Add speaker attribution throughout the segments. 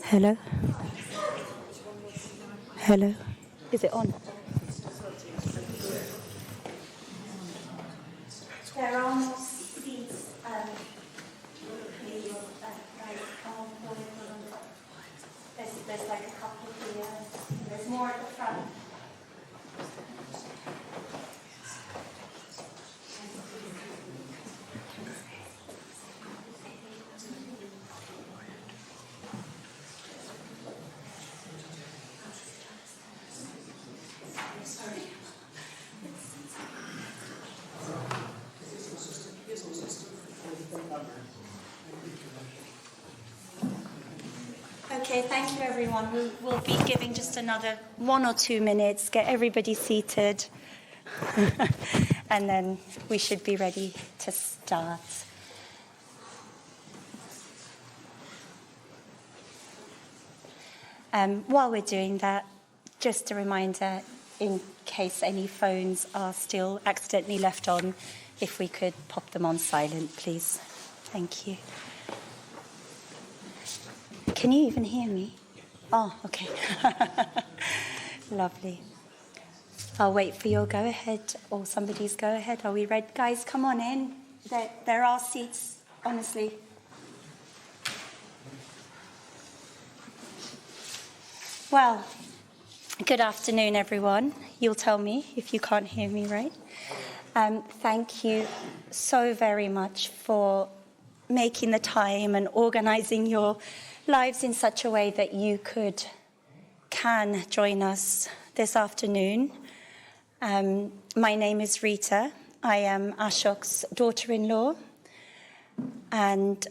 Speaker 1: Hello? Hello? Is it on?
Speaker 2: There are more seats. There's like a couple here. There's more at the front. Okay, thank you everyone. We'll be giving just another 1 or 2 minutes, get everybody seated, and then we should be ready to start. While we're doing that, just a reminder, in case any phones are still accidentally left on, if we could pop them on silent, please. Thank you. Can you even hear me? Oh, okay. Lovely. I'll wait for your go-ahead or somebody's go-ahead. Are we ready? Guys, come on in. There are seats, honestly. Well, good afternoon, everyone. You'll tell me if you can't hear me, right? Thank you so very much for making the time and organizing your lives in such a way that you can join us this afternoon. My name is Rita. I am Asok's daughter-in-law, and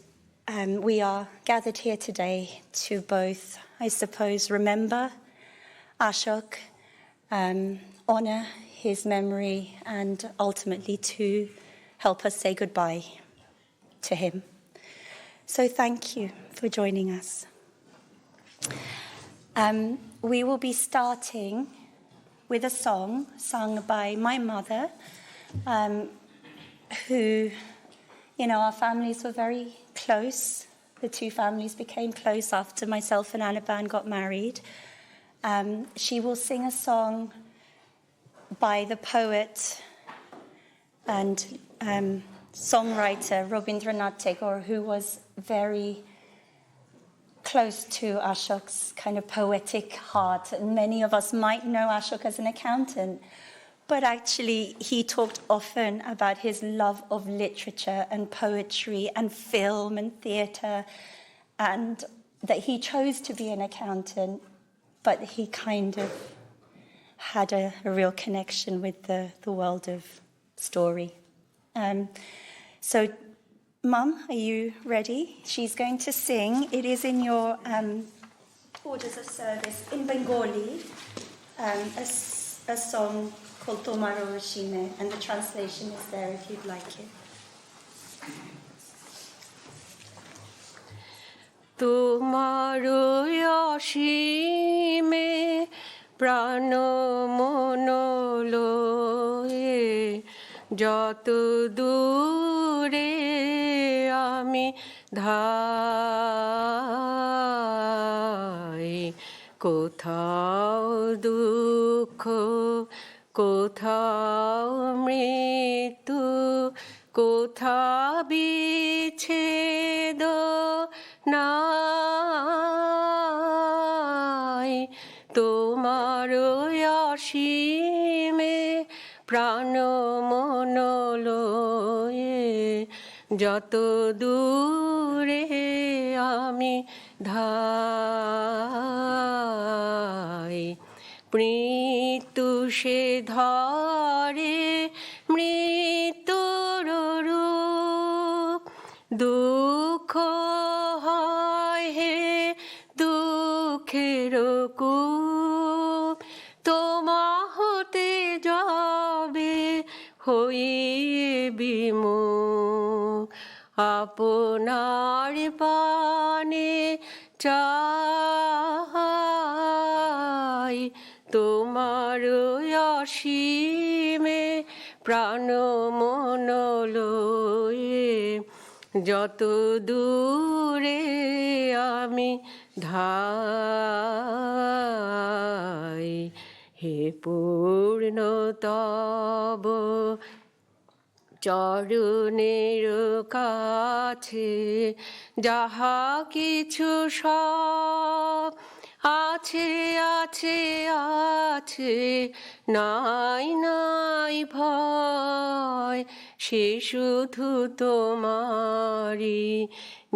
Speaker 2: we are gathered here today to both, I suppose, remember Asok, honor his memory, and ultimately to help us say goodbye to him. So thank you for joining us. We will be starting with a song sung by my mother, who, our families were very close. The two families became close after myself and Anaban got married. She will sing a song by the poet and songwriter Rabindranath Tagore, who was very close to Asok's kind of poetic heart. And many of us might know Asok as an accountant, but actually he talked often about his love of literature and poetry and film and theatre, and that he chose to be an accountant, but he kind of had a real connection with the world of story. So, Mum, are you ready? She's going to sing. It is in your orders of service in Bengali, a song called Tomaro Rashime, and the translation is there if you'd like it.
Speaker 3: Tomaro Rashime prano monolo যত দূরে আমি ধাই কোথাও দুঃখ কোথাও মৃত্যু কোথাও বিচ্ছেদ নাই তোমার অসীমে প্রাণ মনলয়ে যত দূরে আমি ধাই মৃত্যু সে ধরে মৃত্যুর রূপ দুঃখ হয় হে দুঃখের কূপ তোমা হতে যাবে হইয়ে বিমুখ আপনার পানে চাই তোমার অসীমে প্রাণ মনলয়ে যত দূরে আমি ধাই হে পূর্ণ তব চরণের কাছে যাহা কিছু সব আছে আছে আছে নাই নাই ভয় সে শুধু তোমারি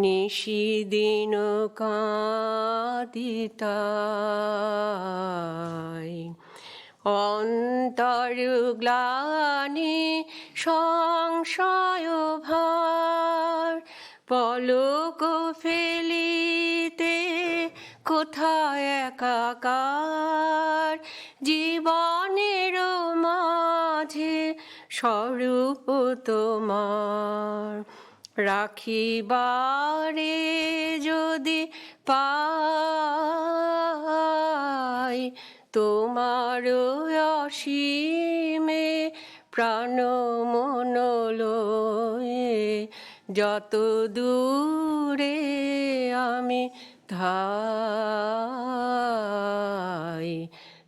Speaker 3: নিশিদিন কাঁদিতাই অন্তর গ্লানি সংশয় ভার পলক ফেলিতে কোথায় একাকার জীবনের মাঝে স্বরূপ তোমার রাখিবারে যদি পাই তোমার অসীমে প্রাণ মন লয়ে যত দূরে আমি ধাই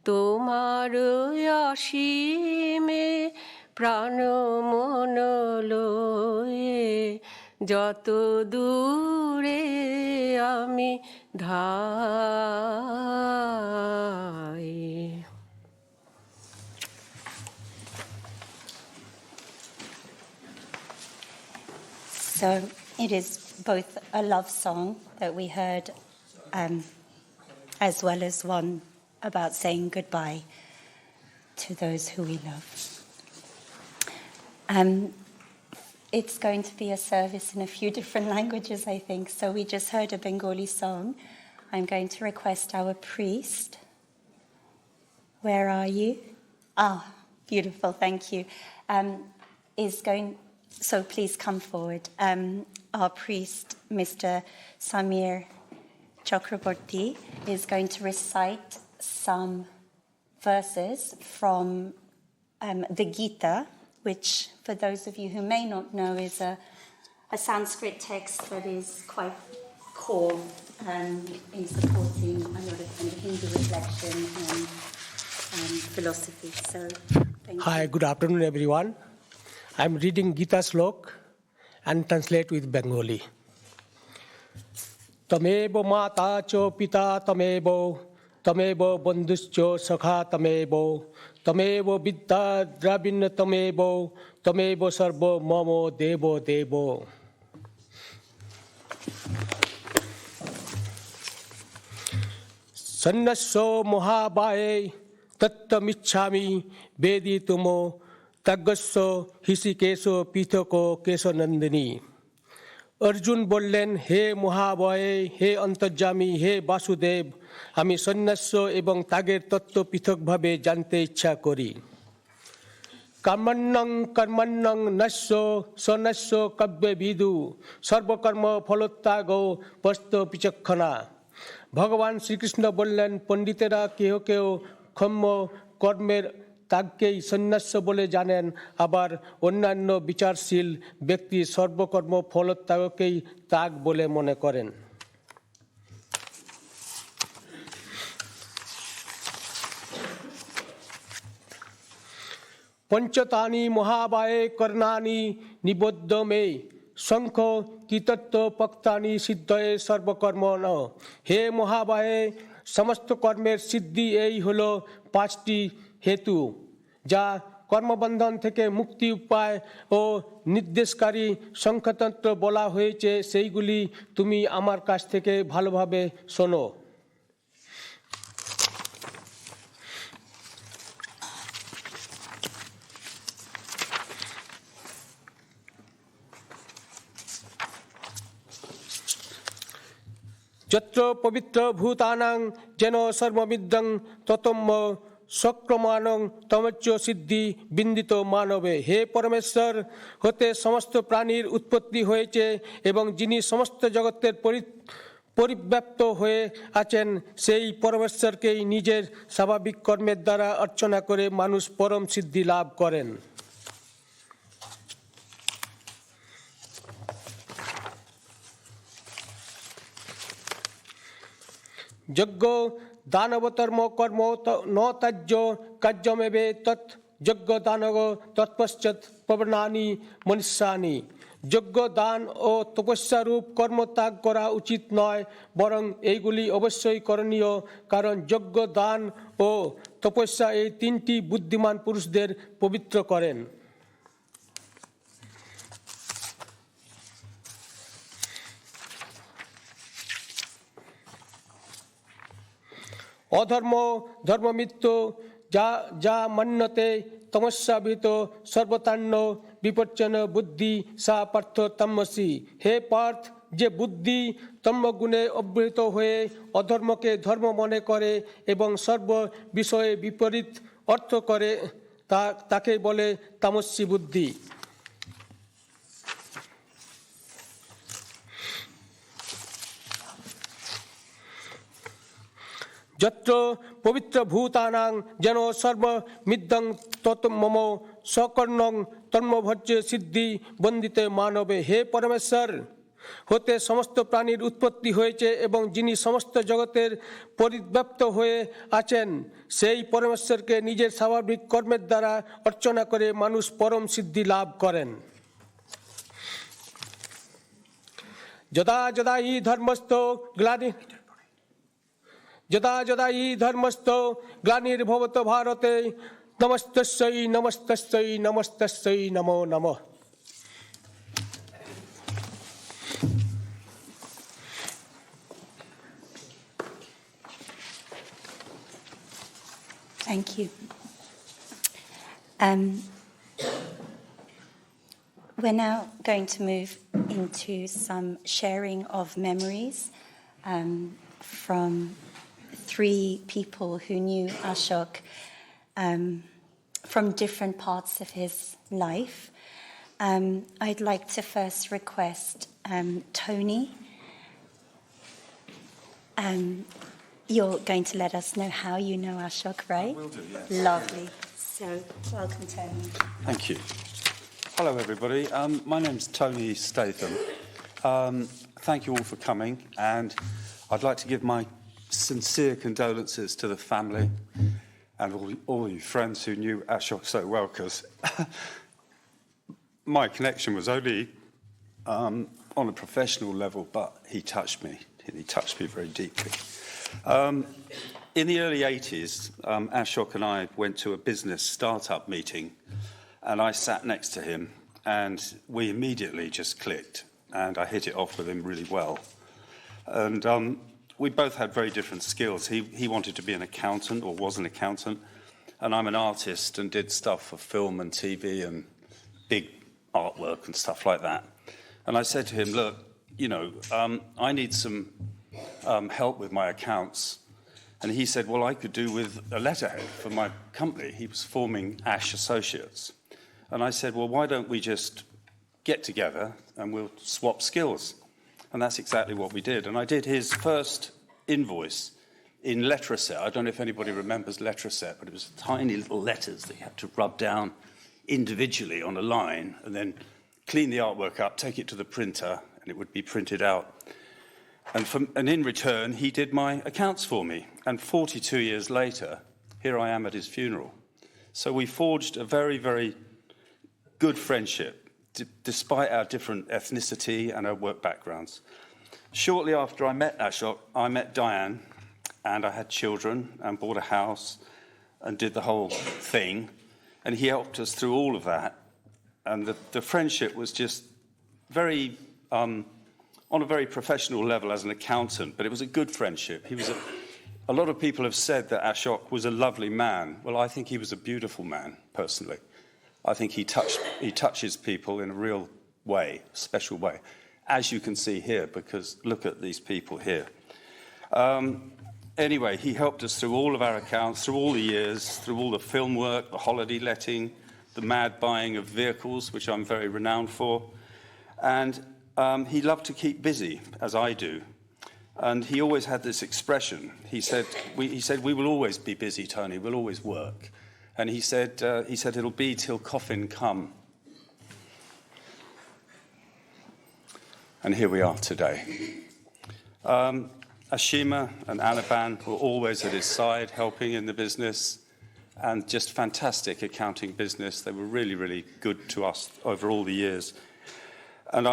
Speaker 3: তোমার অসীমে প্রাণ মন লয়ে যত দূরে আমি ধাই
Speaker 2: So it is both a love song that we heard, as well as one about saying goodbye to those who we love. It's going to be a service in a few different languages, I think. So we just heard a Bengali song. I'm going to request our priest. Where are you? Ah, beautiful, thank you. So please come forward. Our priest, Mr. Samir Chakraborty, is going to recite some verses from the Gita, which, for those of you who may not know, is a Sanskrit text that is quite core in supporting a lot of kind of Hindu reflection and philosophy. So, thank you.
Speaker 4: Hi, good afternoon, everyone. I'm reading Gita Slok and translate with Bengali. Tamebo mata cho pita tamebo, tamebo bandhuscho sakha tamebo, tamebo vidya drabin tamebo, tamebo sarvo mamo devo devo. Sannasyo mohabaye tattamichhami vedi tumo তাজ্ঞস্য Hrishikesh পৃথক কেশ নন্দিনী অর্জুন বললেন হে মহাবয়ে হে অন্তর্যামী হে বাসুদেব আমি সন্ন্যাস্য এবং ত্যাগের তত্ত্ব পৃথকভাবে জানতে ইচ্ছা করি কর্মণ্যং কর্মণ্যং নস্য সন্ন্যাস্য কাব্যে বিদু সর্বকর্ম ফলোত্যাগ পস্ত বিচক্ষণা ভগবান শ্রীকৃষ্ণ বললেন পণ্ডিতেরা কেহ কেউ ক্ষম্য কর্মের ত্যাগকেই সন্ন্যাস বলে জানেন আবার অন্যান্য বিচারশীল ব্যক্তি সর্বকর্ম ফলত্যাগকেই ত্যাগ বলে মনে করেন পঞ্চতানি মহাবায়ে কর্ণানি নিবদ্ধ মে শঙ্খ কীতত্ব পক্তানি সিদ্ধয়ে সর্বকর্মণ হে মহাবায়ে সমস্ত কর্মের সিদ্ধি এই হলো পাঁচটি হেতু যা কর্মবন্ধন থেকে মুক্তি উপায় ও নির্দেশকারী সংখ্যাতন্ত্র বলা হয়েছে সেইগুলি তুমি আমার কাছ থেকে ভালোভাবে শোনো যত্র পবিত্র ভূতানাং যেন সর্ববিদ্যং ততম্য সক্রমাণং তমচ্চ সিদ্ধি বিন্দিত মানবে হে পরমেশ্বর হতে সমস্ত প্রাণীর উৎপত্তি হয়েছে এবং যিনি সমস্ত জগতের পরিব্যাপ্ত হয়ে আছেন সেই পরমেশ্বরকেই নিজের স্বাভাবিক কর্মের দ্বারা অর্চনা করে মানুষ পরম সিদ্ধি লাভ করেন যজ্ঞ দানবতর্ম কর্ম ন তাজ্য কার্যমেবে তৎ যজ্ঞ দানব তৎপশ্চাৎ পবনানি মনুষ্যানি। যজ্ঞ দান ও তপস্যারূপ কর্ম ত্যাগ করা উচিত নয়, বরং এইগুলি অবশ্যই করণীয়, কারণ যজ্ঞ দান ও তপস্যা এই তিনটি বুদ্ধিমান পুরুষদের পবিত্র করেন। অধর্ম ধর্মমিত্য যা যা মন্যতে তমস্যাভিত সর্বতান্ন বিপর্যন বুদ্ধি সা পার্থ তমসি। হে পার্থ, যে বুদ্ধি তম্মগুণে অবহিত হয়ে অধর্মকে ধর্ম মনে করে এবং সর্ব বিষয়ে বিপরীত অর্থ করে তাকে বলে তামস্যী বুদ্ধি। যত্র পবিত্র ভূতানাং যেন সর্বমিদং তত মম সকর্ণং তন্মভজ্য সিদ্ধি বন্দিতে মানবে। হে পরমেশ্বর, হতে সমস্ত প্রাণীর উৎপত্তি হয়েছে এবং যিনি সমস্ত জগতের পরিব্যাপ্ত হয়ে আছেন, সেই পরমেশ্বরকে নিজের স্বাভাবিক কর্মের দ্বারা অর্চনা করে মানুষ পরম সিদ্ধি লাভ করেন। যদা যদা হি ধর্মস্থ গ্লানি যদা যদা হি ধর্মস্থ গ্লানির্ভবত ভারতে নমস্তস্যৈ নমস্তস্যৈ নমস্তস্যৈ নমো নমঃ।
Speaker 2: Thank you. We're now going to move into some sharing of memories from three people who knew Asok from different parts of his life. I'd like to first request Tony. You're going to let us know how you know Asok, right?
Speaker 5: I will do, yes.
Speaker 2: Lovely. So, welcome, Tony.
Speaker 5: Thank you. Hello, everybody. My name's Tony Statham. Thank you all for coming, and I'd like to give my sincere condolences to the family and all you friends who knew Asok so well, because my connection was only on a professional level, but he touched me. He touched me very deeply. In the early 80s, Asok and I went to a business startup meeting, and I sat next to him, and we immediately just clicked, and I hit it off with him really well. And we both had very different skills. He wanted to be an accountant, or was an accountant, and I'm an artist and did stuff for film and TV and big artwork and stuff like that. And I said to him, look, you know, I need some help with my accounts. And he said, well, I could do with a letterhead for my company. He was forming Ash Associates. And I said, well, why don't we just get together and we'll swap skills? And that's exactly what we did. And I did his first invoice in Letraset. I don't know if anybody remembers Letraset, but it was tiny little letters that you had to rub down individually on a line and then clean the artwork up, take it to the printer, and it would be printed out. And in return, he did my accounts for me. And 42 years later, here I am at his funeral. So we forged a very, very good friendship, despite our different ethnicity and our work backgrounds. Shortly after I met Asok, I met Diane, and I had children and bought a house and did the whole thing. And he helped us through all of that. And the friendship was just very... on a very professional level as an accountant, but it was a good friendship. He was a lot of people have said that Asok was a lovely man. Well, I think he was a beautiful man, personally. I think he touches people in a real way, special way, as you can see here, because look at these people here. Anyway, he helped us through all of our accounts, through all the years, through all the film work, the holiday letting, the mad buying of vehicles, which I'm very renowned for. And he loved to keep busy, as I do. And he always had this expression. He said, we will always be busy, Tony, we'll always work. And he said, it'll be till coffin come. And here we are today. Ashima and Anaban were always at his side, helping in the business, and just fantastic accounting business. They were really, really good to us over all the years. And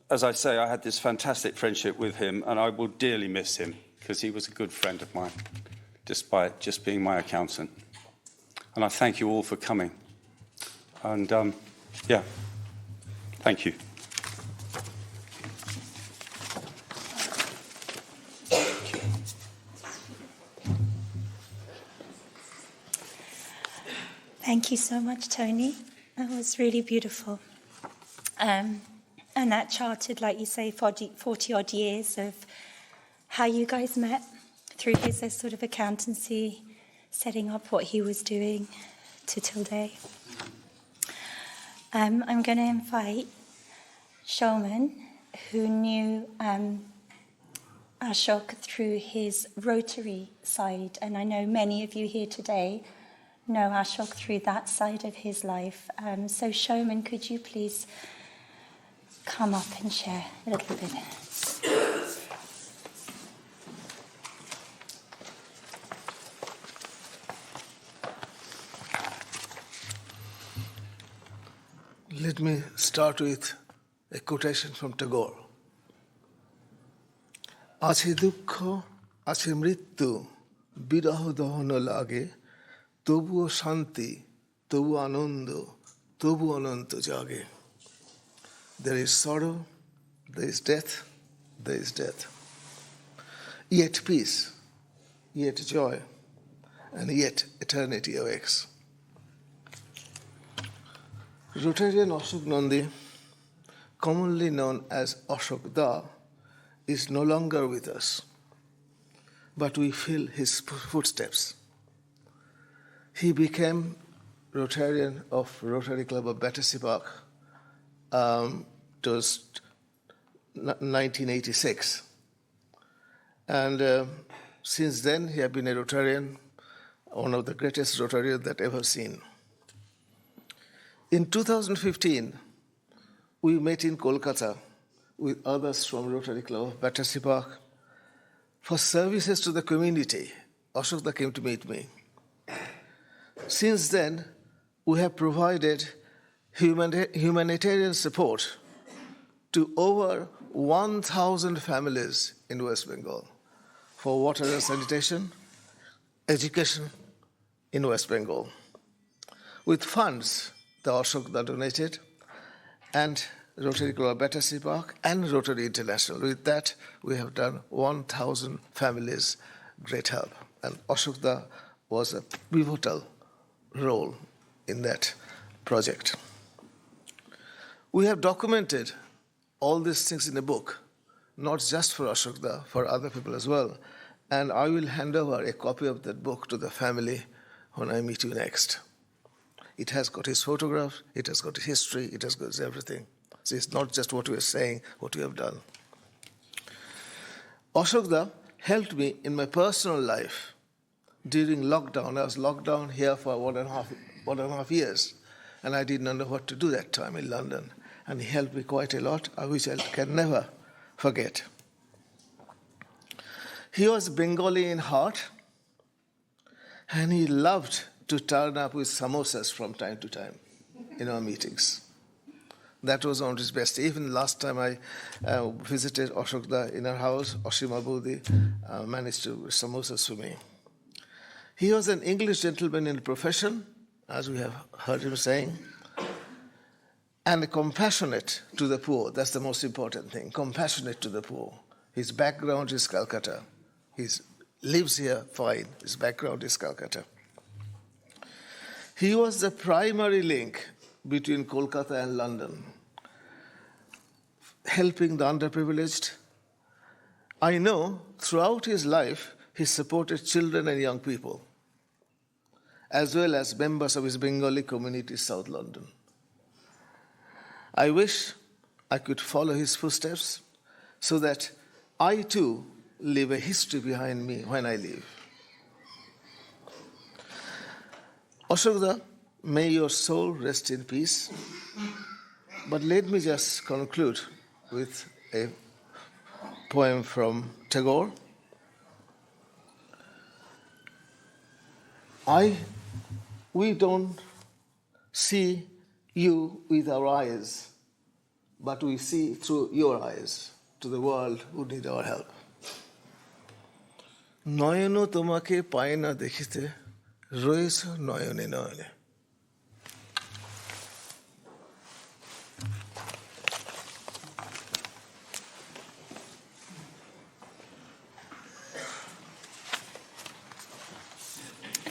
Speaker 5: as I say, I had this fantastic friendship with him, and I will dearly miss him because he was a good friend of mine, despite just being my accountant. And I thank you all for coming. And, thank you.
Speaker 2: Thank you so much, Tony. That was really beautiful. And that charted, like you say, 40-odd years of how you guys met through his sort of accountancy, setting up what he was doing to today. I'm going to invite Showman, who knew Asok through his Rotary side, and I know many of you here today know Asok through that side of his life. So Showman, could you please come up and share a little bit?
Speaker 6: Let me start with a quotation from Tagore. আছে দুঃখ, আছে মৃত্যু, বিরহ দহন লাগে, তবুও শান্তি, তবু আনন্দ, তবু অনন্ত জাগে. There is sorrow, there is death, there is death. Yet peace, yet joy, and yet eternity awakes. Rotarian Asok Nandi, commonly known as Asok Da, is no longer with us, but we feel his footsteps. He became Rotarian of Rotary Club of Battersea Park. It was 1986. And since then, he has been a Rotarian, one of the greatest Rotarians that ever seen. In 2015, we met in Kolkata with others from Rotary Club of Battersea Park for services to the community. Asok came to meet me. Since then, we have provided humanitarian support to over 1,000 families in West Bengal for water and sanitation, education in West Bengal. With funds the Asok donated, and Rotary Club of Battersea Park and Rotary International. With that, we have done 1,000 families great help. And Asok was a pivotal role in that project. We have documented all these things in a book, not just for Asok, for other people as well. And I will hand over a copy of that book to the family when I meet you next. It has got his photographs, it has got history, it has got everything. So it's not just what we are saying, what we have done. Asok helped me in my personal life during lockdown. I was locked down here for 1.5 years, and I did not know what to do that time in London. And he helped me quite a lot, which I can never forget. He was Bengali in heart, and he loved to turn up with samosas from time to time in our meetings. That was one of his best. Even last time I visited Asok in our house, Ashima Bodhi managed to samosas for me. He was an English gentleman in profession, as we have heard him saying, and compassionate to the poor. That's the most important thing, compassionate to the poor. His background is Calcutta. He lives here fine. His background is Calcutta. He was the primary link between Kolkata and London, helping the underprivileged. I know throughout his life, he supported children and young people, as well as members of his Bengali community in South London. I wish I could follow his footsteps so that I too leave a history behind me when I leave. Asok, may your soul rest in peace. But let me just conclude with a poem from Tagore. We don't see you with our eyes, but we see through your eyes to the world who need our help. নয়নও তোমাকে পায় না দেখিতে, রয়েছ নয়নে নয়নে.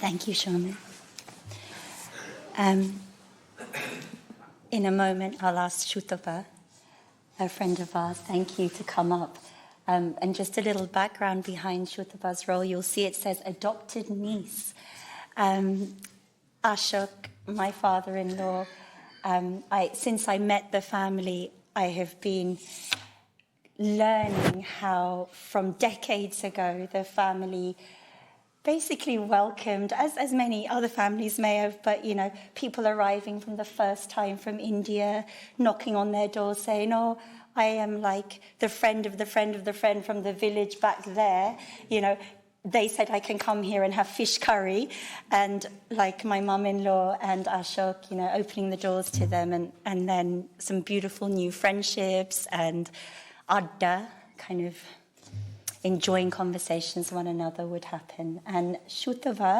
Speaker 2: Thank you, Shaman. In a moment, I'll ask Shutapa, a friend of ours, thank you, to come up. And just a little background behind Shutapa's role, you'll see it says adopted niece. Asok, my father-in-law, since I met the family, I have been learning how, from decades ago, the family basically welcomed, as many other families may have, but, you know, people arriving from the first time from India, knocking on their doors saying, oh, I am like the friend of the friend of the friend from the village back there. You know, they said I can come here and have fish curry. And like my mum-in-law and Asok, you know, opening the doors to them, and then some beautiful new friendships and adda, kind of enjoying conversations with one another would happen. And Shutava,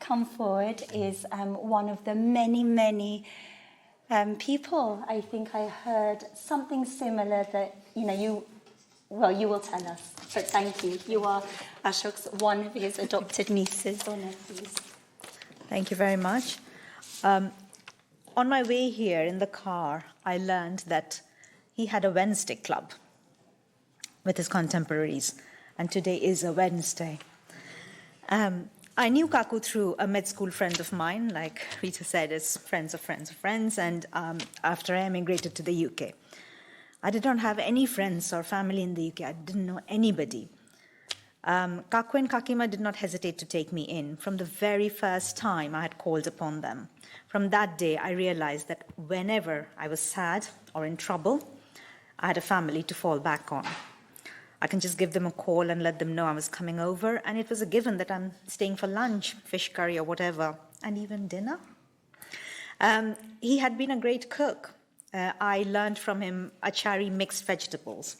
Speaker 2: come forward, is one of the many, many people. I think I heard something similar that, you know, you will tell us. But thank you. You are Ashok's one of his adopted nieces or nephews.
Speaker 1: Thank you very much. On my way here in the car, I learned that he had a Wednesday club with his contemporaries, and today is a Wednesday. I knew Kaku through a mid-school friend of mine, like Rita said, as friends of friends of friends, and after I emigrated to the UK. I did not have any friends or family in the UK. I didn't know anybody. Kaku and Kakima did not hesitate to take me in from the very first time I had called upon them. From that day, I realized that whenever I was sad or in trouble, I had a family to fall back on. I can just give them a call and let them know I was coming over, and it was a given that I'm staying for lunch, fish curry or whatever, and even dinner. He had been a great cook. I learned from him achari mixed vegetables,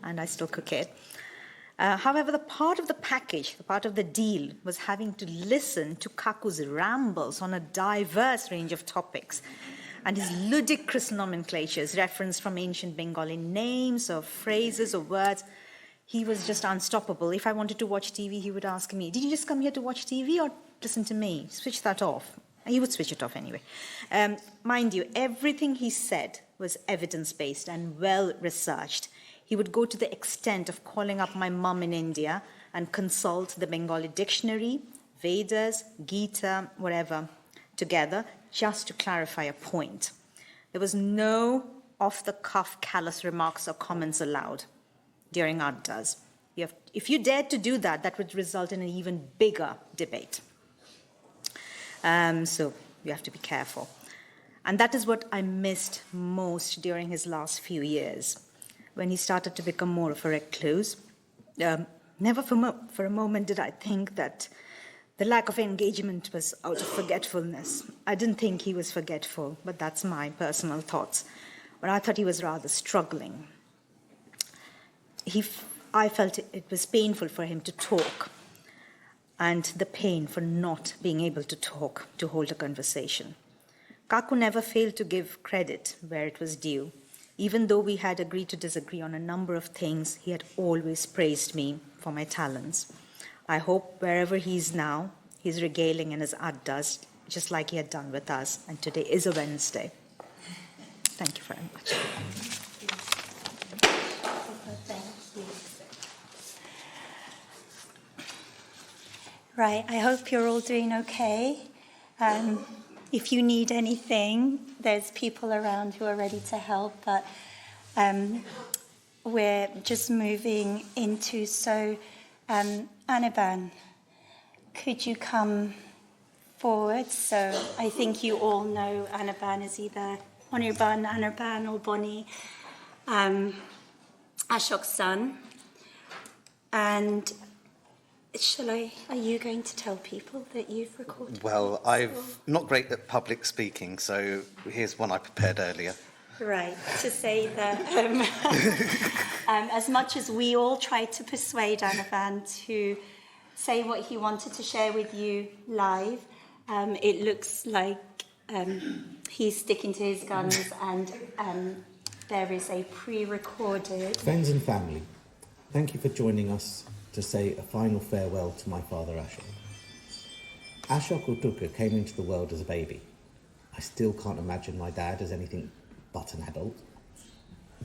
Speaker 1: and I still cook it. However, the part of the package, the part of the deal, was having to listen to Kaku's rambles on a diverse range of topics, and his ludicrous nomenclatures, reference from ancient Bengali names or phrases or words. He was just unstoppable. If I wanted to watch TV, he would ask me, did you just come here to watch TV or listen to me? Switch that off. And he would switch it off anyway. Mind you, everything he said was evidence-based and well-researched. He would go to the extent of calling up my mum in India and consult the Bengali dictionary, Vedas, Gita, whatever, together, just to clarify a point. There was no off-the-cuff callous remarks or comments allowed during addas. If you dared to do that, that would result in an even bigger debate. So you have to be careful. And that is what I missed most during his last few years, when he started to become more of a recluse. Never for a moment did I think that the lack of engagement was out of forgetfulness. I didn't think he was forgetful, but that's my personal thoughts. But I thought he was rather struggling. I felt it was painful for him to talk, and the pain for not being able to talk, to hold a conversation. Kaku never failed to give credit where it was due. Even though we had agreed to disagree on a number of things, he had always praised me for my talents. I hope wherever he is now, he's regaling in his addas, just like he had done with us, and today is a Wednesday. Thank you very much.
Speaker 2: Right, I hope you're all doing okay. If you need anything, there's people around who are ready to help, but we're just moving into, Anaban, could you come forward? So I think you all know Anaban is either Anirban or Bonnie, Ashok's son. And Are you going to tell people that you've recorded?
Speaker 7: Well, I'm not great at public speaking, so here's one I prepared earlier.
Speaker 2: Right, to say that as much as we all tried to persuade Anavan to say what he wanted to share with you live, it looks like he's sticking to his guns, and there is a pre-recorded...
Speaker 8: Friends and family, thank you for joining us to say a final farewell to my father Ashok. Ashok Utuka came into the world as a baby. I still can't imagine my dad as anything but an adult.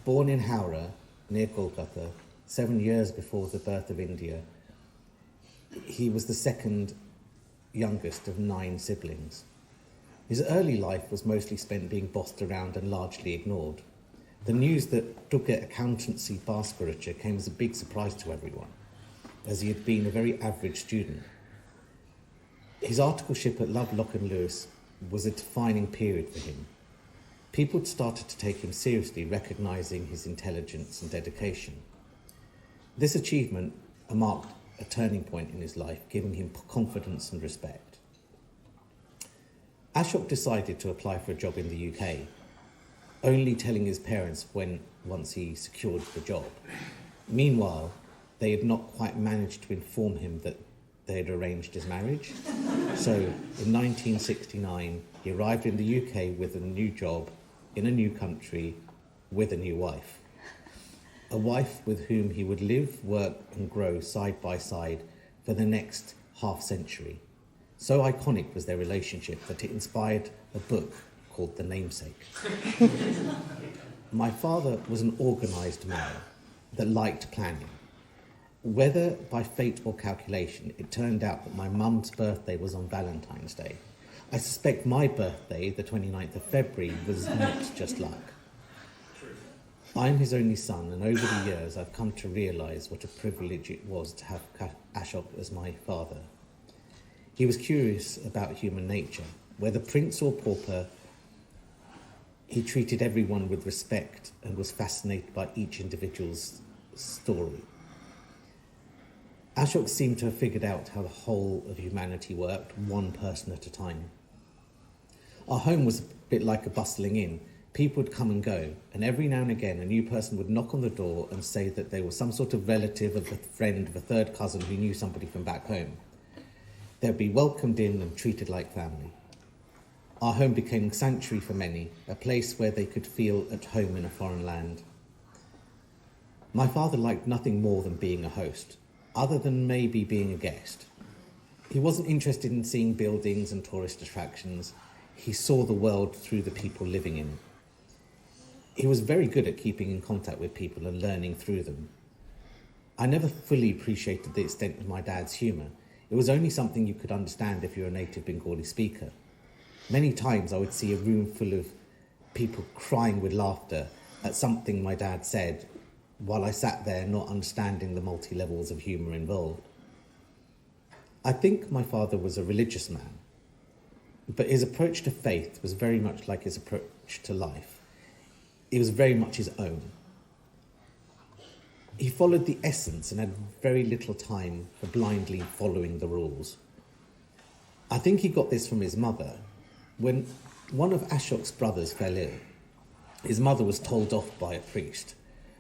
Speaker 8: Born in Howrah, near Kolkata, 7 years before the birth of India, he was the second youngest of 9 siblings. His early life was mostly spent being bossed around and largely ignored. The news that Tuka accountancy Bhaskaracha came as a big surprise to everyone, as he had been a very average student. His articleship at Lovelock and Lewis was a defining period for him. People had started to take him seriously, recognising his intelligence and dedication. This achievement marked a turning point in his life, giving him confidence and respect. Ashok decided to apply for a job in the UK, only telling his parents once he secured the job. Meanwhile, they had not quite managed to inform him that they had arranged his marriage. So in 1969, he arrived in the UK with a new job, in a new country, with a new wife. A wife with whom he would live, work and grow side by side for the next half century. So iconic was their relationship that it inspired a book called The Namesake. My father was an organised man that liked planning. Whether by fate or calculation, it turned out that my mum's birthday was on Valentine's Day. I suspect my birthday, the 29th of February, was not just luck. I'm his only son, and over the years I've come to realise what a privilege it was to have Ashok as my father. He was curious about human nature. Whether prince or pauper, he treated everyone with respect and was fascinated by each individual's story. Ashok seemed to have figured out how the whole of humanity worked, one person at a time. Our home was a bit like a bustling inn. People would come and go, and every now and again a new person would knock on the door and say that they were some sort of relative of a friend of a third cousin who knew somebody from back home. They'd be welcomed in and treated like family. Our home became a sanctuary for many, a place where they could feel at home in a foreign land. My father liked nothing more than being a host, other than maybe being a guest. He wasn't interested in seeing buildings and tourist attractions. He saw the world through the people living in it. He was very good at keeping in contact with people and learning through them. I never fully appreciated the extent of my dad's humour. It was only something you could understand if you're a native Bengali speaker. Many times I would see a room full of people crying with laughter at something my dad said, while I sat there not understanding the multi-levels of humour involved. I think my father was a religious man, but his approach to faith was very much like his approach to life. It was very much his own. He followed the essence and had very little time for blindly following the rules. I think he got this from his mother. When one of Ashok's brothers fell ill, his mother was told off by a priest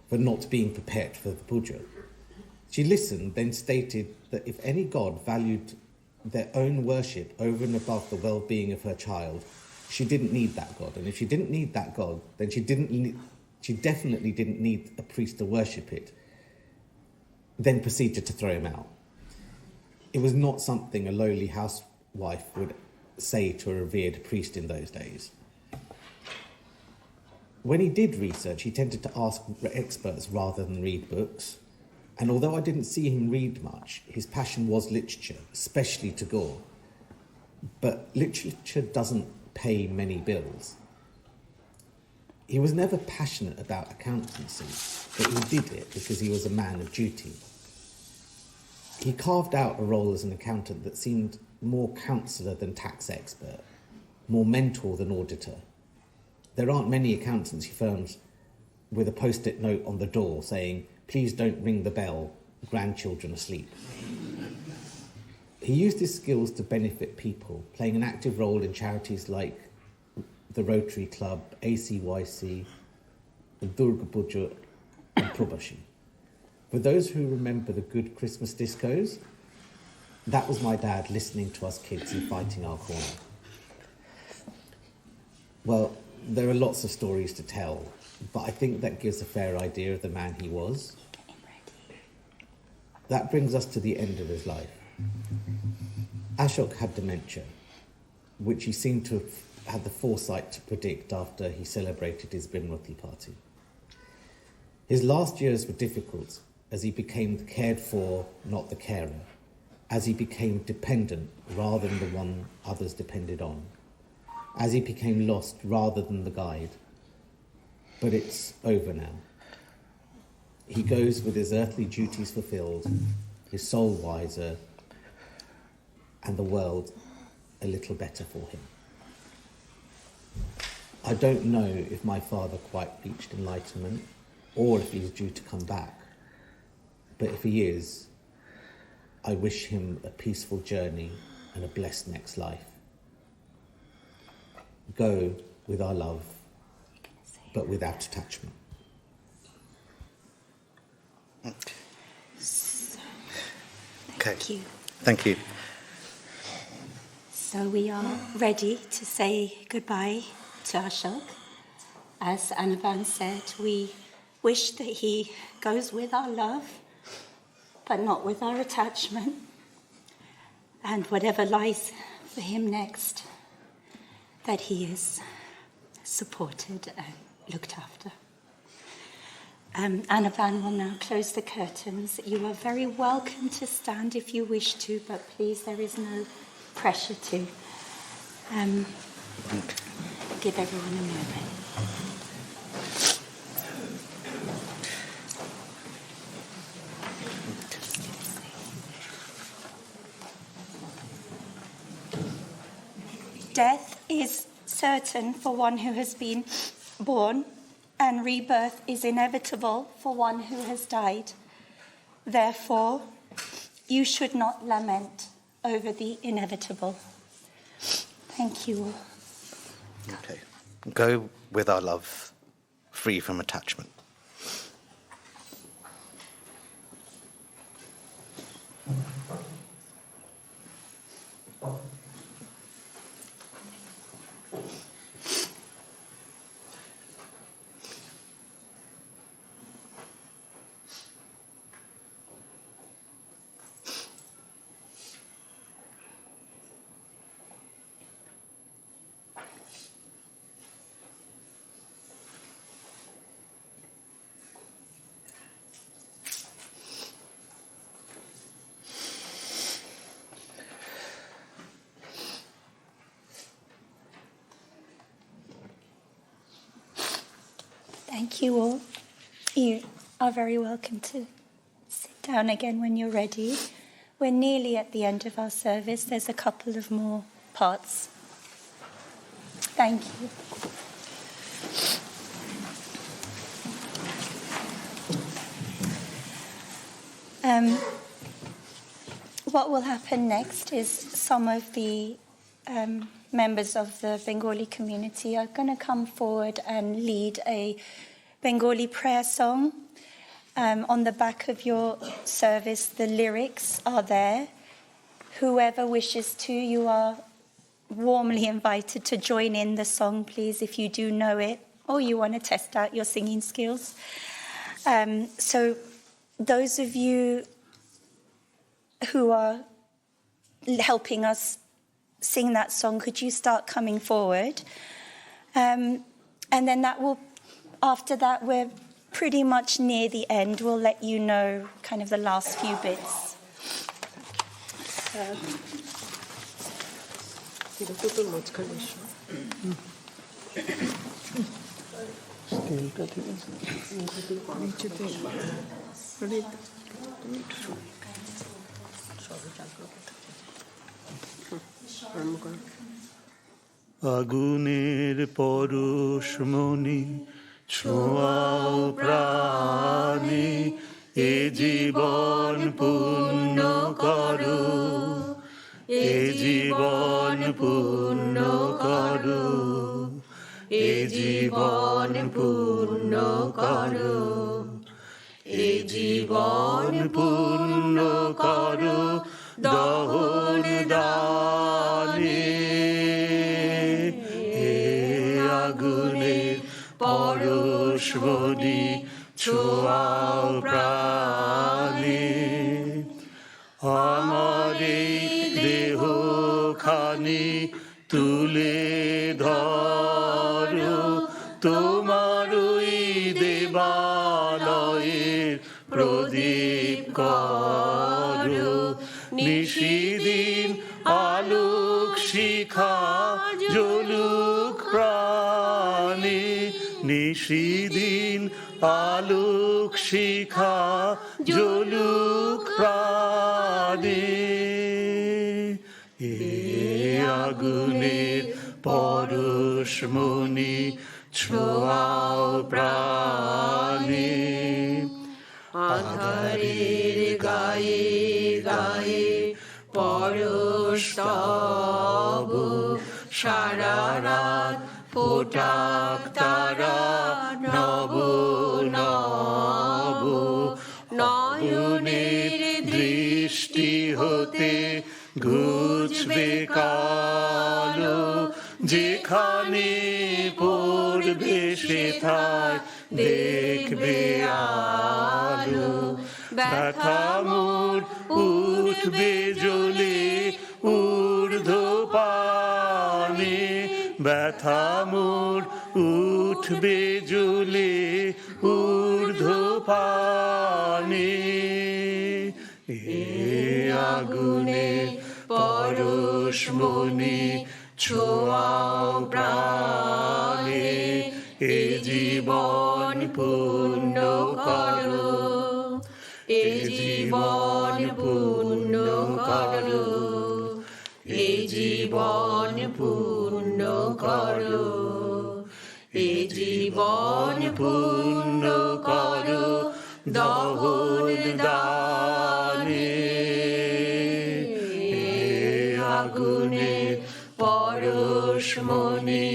Speaker 8: for not being prepared for the puja. She listened, then stated that if any god valued their own worship over and above the well-being of her child, she didn't need that god. And if she didn't need that god, then she definitely didn't need a priest to worship it, then proceeded to throw him out. It was not something a lowly housewife would say to a revered priest in those days. When he did research, he tended to ask experts rather than read books. And although I didn't see him read much, his passion was literature, especially Tagore. But literature doesn't pay many bills. He was never passionate about accountancy, but he did it because he was a man of duty. He carved out a role as an accountant that seemed more counsellor than tax expert, more mentor than auditor. There aren't many accountancy firms with a post-it note on the door saying, "Please don't ring the bell, grandchildren asleep." He used his skills to benefit people, playing an active role in charities like the Rotary Club, ACYC, the Durga Puja and Prabashi. For those who remember the good Christmas discos, that was my dad listening to us kids and fighting our corner. Well, there are lots of stories to tell, but I think that gives a fair idea of the man he was. That brings us to the end of his life. Asok had dementia, which he seemed to have had the foresight to predict after he celebrated his Bimrati party. His last years were difficult as he became the cared for, not the carer, as he became dependent rather than the one others depended on, as he became lost rather than the guide. But it's over now. He goes with his earthly duties fulfilled, his soul wiser, and the world a little better for him. I don't know if my father quite reached enlightenment or if he's due to come back, but if he is, I wish him a peaceful journey and a blessed next life. Go with our love, but without attachment.
Speaker 2: Thank you.
Speaker 7: Thank you.
Speaker 2: So we are ready to say goodbye to Asok. As Anaban said, we wish that he goes with our love, but not with our attachment. And whatever lies for him next, that he is supported and looked after. Anaban will now close the curtains. You are very welcome to stand if you wish to, but please, there is no pressure to. Give everyone a moment. Death is certain for one who has been born, and rebirth is inevitable for one who has died. Therefore, you should not lament over the inevitable. Thank you all.
Speaker 7: Okay. Go with our love, free from attachment.
Speaker 2: Thank you all. You are very welcome to sit down again when you're ready. We're nearly at the end of our service. There's a couple of more parts. Thank you. What will happen next is some of the members of the Bengali community are going to come forward and lead a Bengali prayer song. On the back of your service, the lyrics are there. Whoever wishes to, you are warmly invited to join in the song, please, if you do know it, or you want to test out your singing skills. So those of you who are helping us sing that song, could you start coming forward? And then that will, after that, we're pretty much near the end. We'll let you know kind of the last few bits.
Speaker 9: আগুনের পরশমণি ছোঁয়াও প্রাণে এ জীবন পূর্ণ করো এ জীবন পূর্ণ করো, এ জীবন পূর্ণ করো, এ জীবন পূর্ণ করো দহন দানে। হে আগুনের পরশমণি ছোঁয়াও প্রাণে, আমার এই দেহখানি তুলে ধরো, তোমার ওই দেবালয়ের প্রদীপ করো। নিশিদিন আলোক শিখা জ্বলুক প্রাণে, নিশিদিন আলোক শিখা জ্বলুক প্রাণে। এ আগুনের পরশমণি ছোঁয়াও প্রাণে,
Speaker 3: আধারের গায়ে গায়ে পরশ তব, সারা রাত ফোটাক তারা নব নব। নয়নের
Speaker 9: দৃষ্টি হতে ঘুচবে কালো, যেখানে পড়বে সেথায় দেখবে আলো। ব্যথা মোর উঠবে জ্বলে ঊর্ধ্বপানে, ব্যথা মোর উঠবে জ্বলে ঊর্ধ্বপানে। এ আগুনের পরশমণি ছোঁয়াও প্রাণে, এ জীবন পূর্ণ করো, এ জীবন পূর্ণ করো, এ জীবন পূর্ণ করো, এ জীবন পূর্ণ করো দহন দানে। আগুনের পরশমণি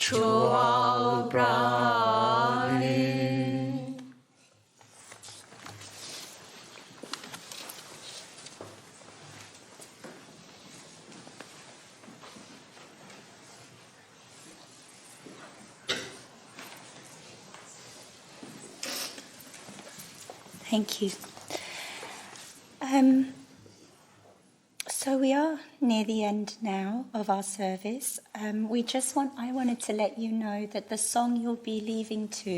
Speaker 9: ছোঁয়াও প্রাণে।
Speaker 2: Thank you. So we are near the end now of our service. I wanted to let you know that the song you'll be leaving to,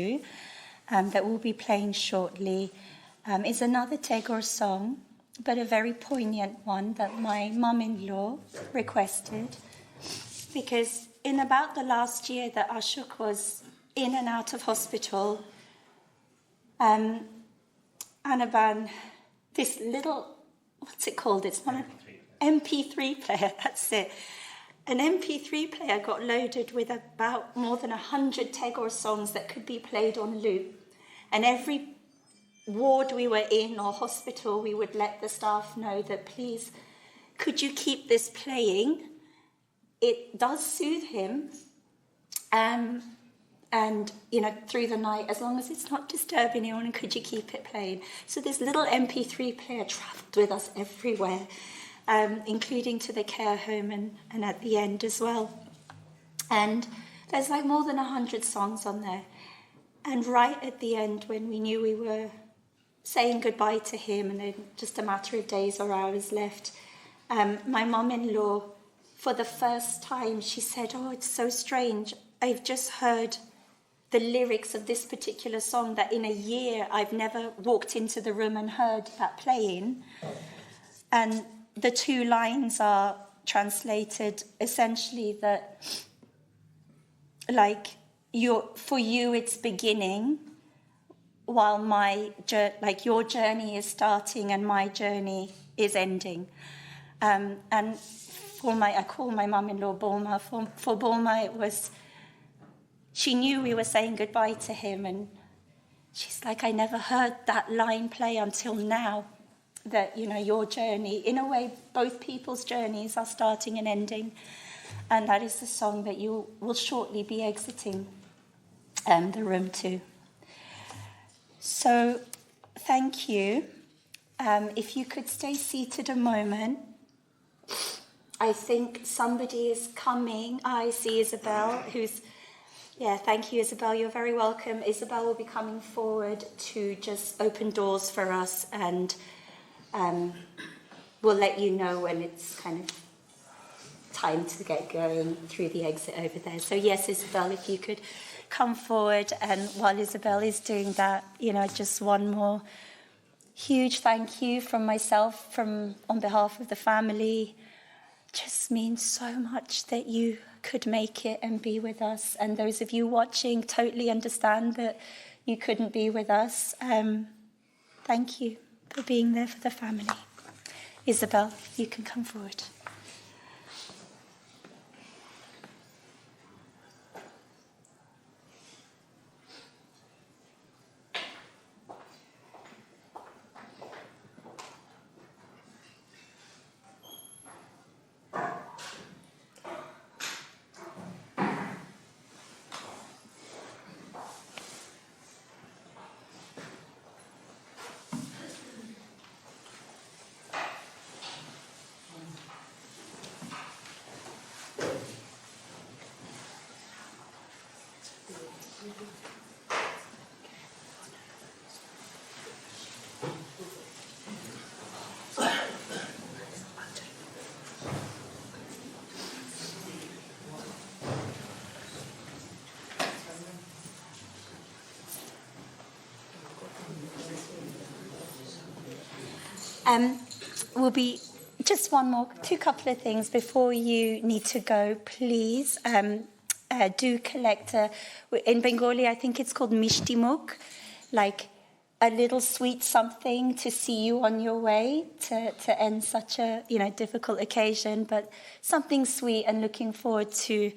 Speaker 2: that we'll be playing shortly, is another Tagore song, but a very poignant one that my mum-in-law requested. Because in about the last year that Asok was in and out of hospital, Anaban, this little, what's it called? It's not an MP3 player, that's it. An MP3 player got loaded with about more than 100 Tagore songs that could be played on loop. And every ward we were in or hospital, we would let the staff know that, please, could you keep this playing? It does soothe him. And, through the night, as long as it's not disturbing anyone, could you keep it playing? So this little MP3 player travelled with us everywhere, including to the care home and at the end as well. And there's like more than 100 songs on there. And right at the end, when we knew we were saying goodbye to him and then just a matter of days or hours left, my mum-in-law, for the first time, she said, "Oh, it's so strange. I've just heard the lyrics of this particular song that in a year I've never walked into the room and heard that playing." And the two lines are translated essentially that, like, for you it's beginning, while your journey is starting and my journey is ending. And I call my mum-in-law Bulma. For Bulma, it was, she knew we were saying goodbye to him, and she's like, "I never heard that line play until now." that, you know, your journey, in a way, both people's journeys are starting and ending. And that is the song that you will shortly be exiting the room to. So, thank you. If you could stay seated a moment. I think somebody is coming. I see Isabel, thank you, Isabel. You're very welcome. Isabel will be coming forward to just open doors for us, and we'll let you know when it's kind of time to get going through the exit over there. So yes, Isabel, if you could come forward. And while Isabel is doing that, you know, just one more huge thank you from myself, on behalf of the family. Just means so much that you could make it and be with us. And those of you watching totally understand that you couldn't be with us. Thank you for being there for the family. Isabel, you can come forward. Will be just two couple of things before you need to go, please. Do collect in Bengali, I think it's called mishti mukh, like a little sweet something to see you on your way to end such a, you know, difficult occasion, but something sweet and looking forward to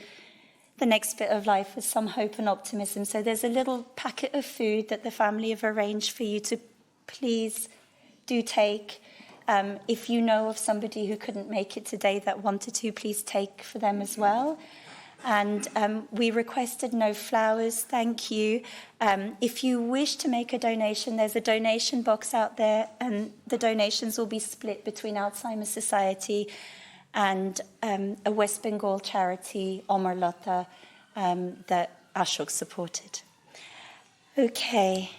Speaker 2: the next bit of life with some hope and optimism. So there's a little packet of food that the family have arranged for you to please do take. If you know of somebody who couldn't make it today that wanted to, please take for them as well. And we requested no flowers, thank you. If you wish to make a donation, there's a donation box out there, and the donations will be split between Alzheimer's Society and a West Bengal charity, Omar Lata, that Asok supported. Okay,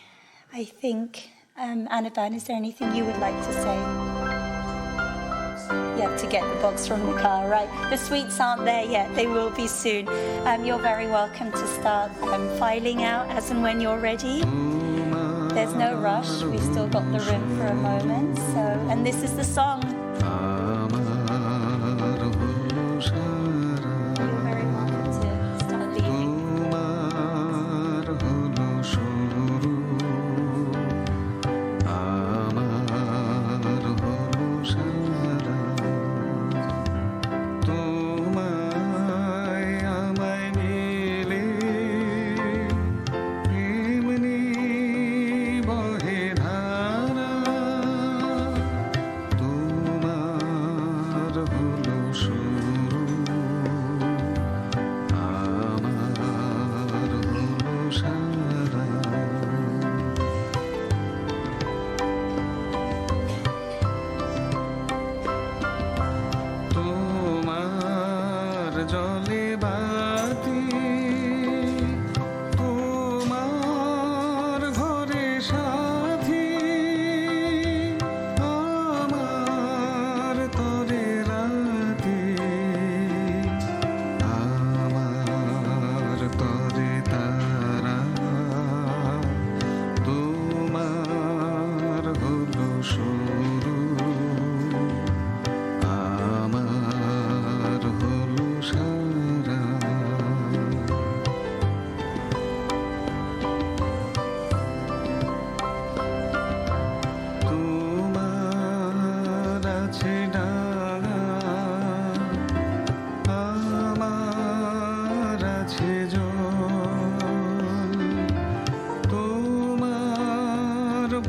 Speaker 2: I think, Anaban, is there anything you would like to say? You have to get the box from the car, right? The sweets aren't there yet. They will be soon. You're very welcome to start filing out as and when you're ready. There's no rush. We've still got the room for a moment. So, and this is the song. You're very welcome to start leaving.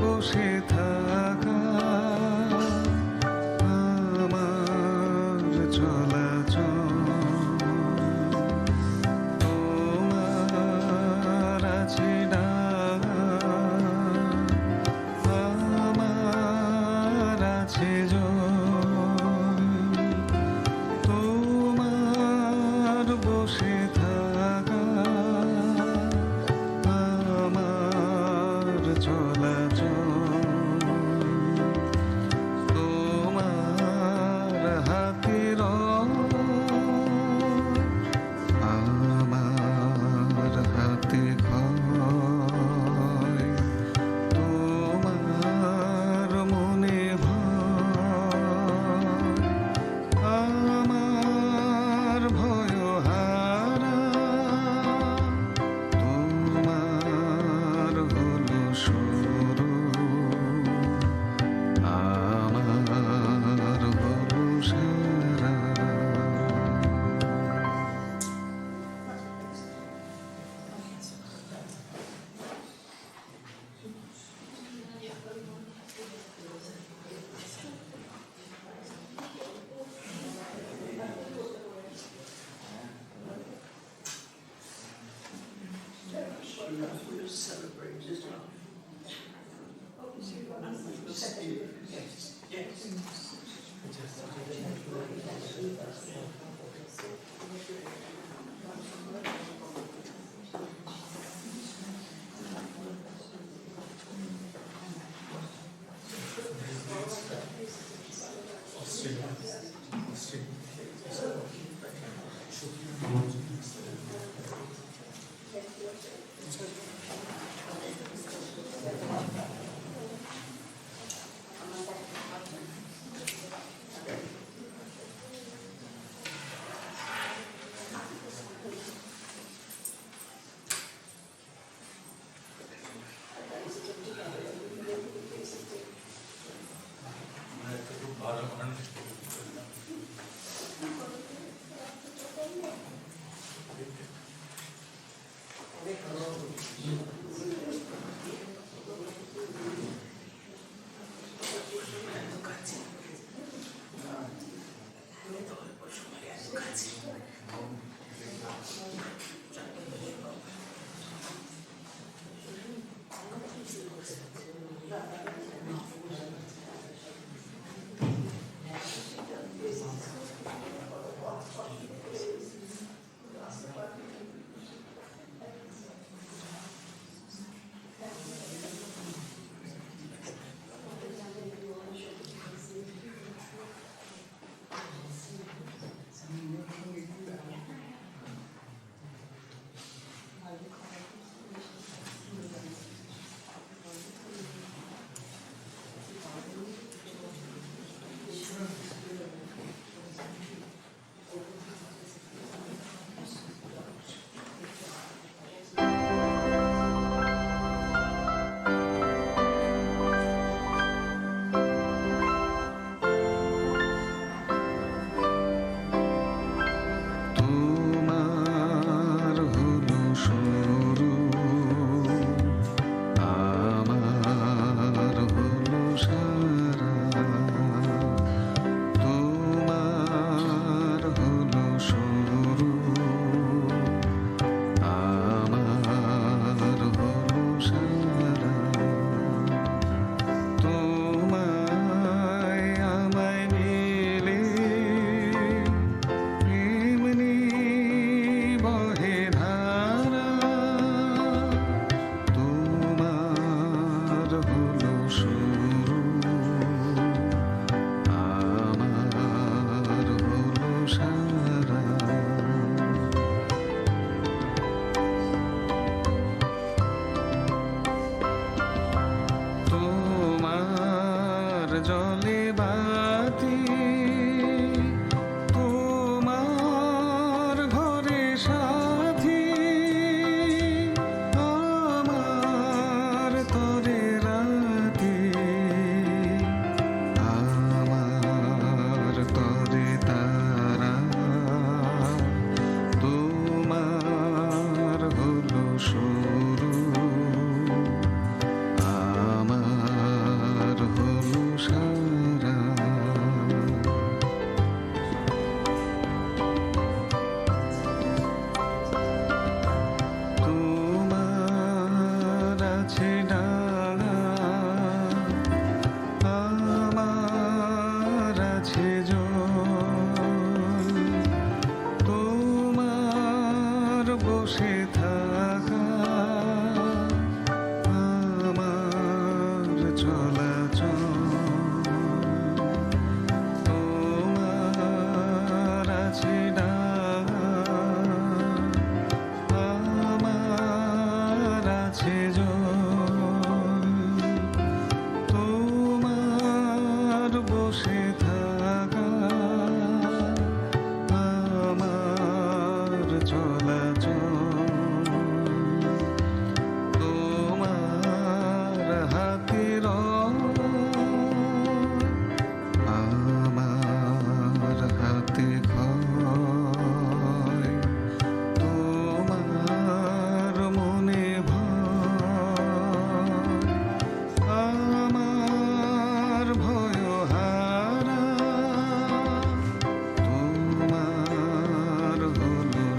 Speaker 9: বসে থাকা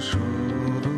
Speaker 9: শুরু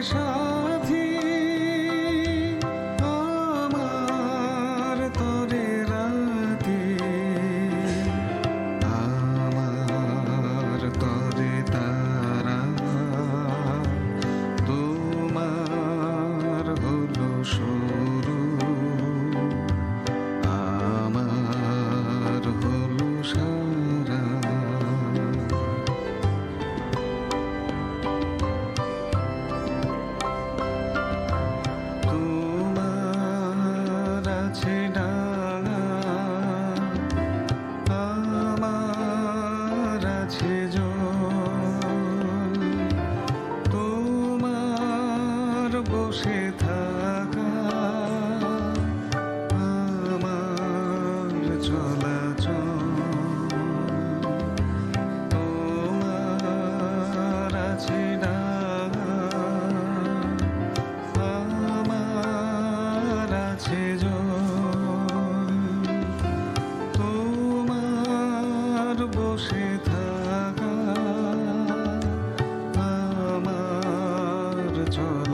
Speaker 9: সাথী আমার তরে রাতি আমার তরে তারা তোমার হলো শুরু আমার হলো সারা তোমার আছে ডাঙা আমার আছে জল তোমার বসে থাকা আমার চলাচল তোমার আছে ডাঙা আমার আছে জল তোমার বসে থাকা আমার চলা